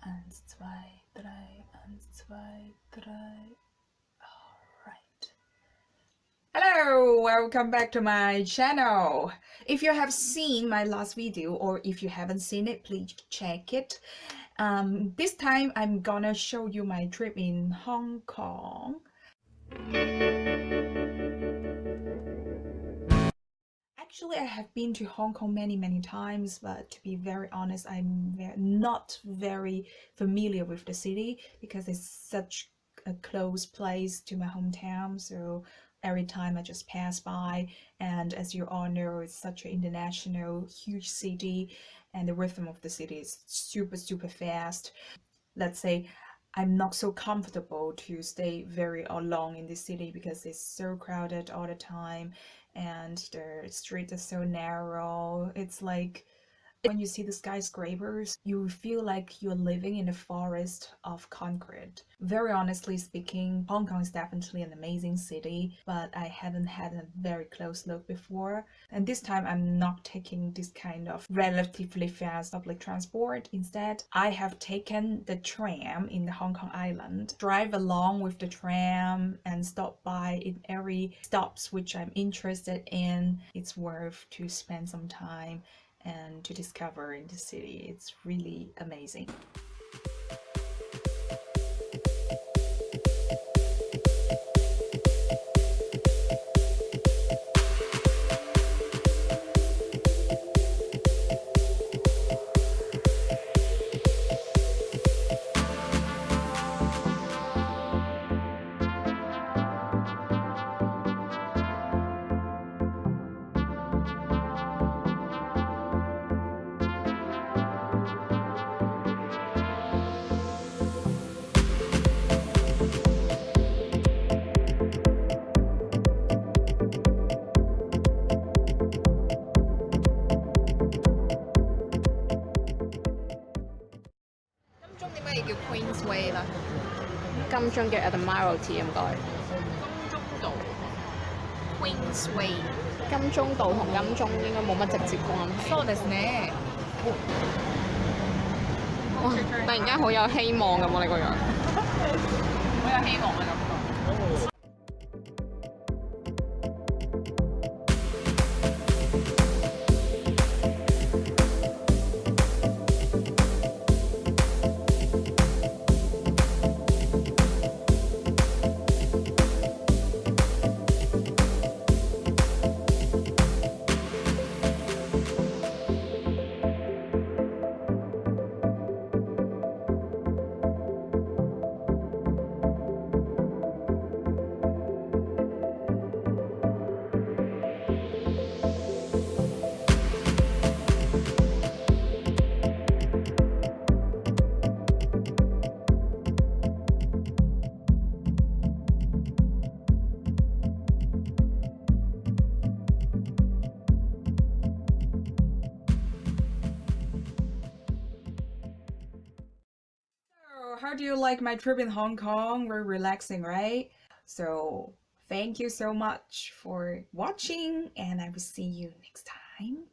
Eins, zwei, drei, eins, zwei, drei. Alright. Hello, welcome back to my channel. If you have seen my last video or if you haven't seen it, please check it. This time I'm gonna show you my trip in Hong Kong. Actually, I have been to Hong Kong many times, but to be very honest, I'm not very familiar with the city because it's such a close place to my hometown. So every time I just pass by, and as you all know, it's such an international, huge city, and the rhythm of the city is super fast. Let's say I'm not so comfortable to stay very long in this city because it's so crowded all the time and the streets are so narrow. It's like when you see the skyscrapers, you feel like you're living in a forest of concrete. Very honestly speaking, Hong Kong is definitely an amazing city, but I haven't had a very close look before. And this time I'm not taking this kind of relatively fast public transport. Instead, I have taken the tram in the Hong Kong Island, drive along with the tram and stop by in every stops which I'm interested in. It's worth to spend some time and to discover in the city. It's really amazing.叫 Queensway 啦，金鐘嘅 Admiralty 唔該。金鐘道 Queensway。金鐘道同金鐘應該冇乜直接關係。そうですね。哇！突然間好有希望咁喎，你個樣。好有希望嘅感覺。How do you like my trip in Hong Kong? Very relaxing, right? So thank you so much for watching and I will see you next time.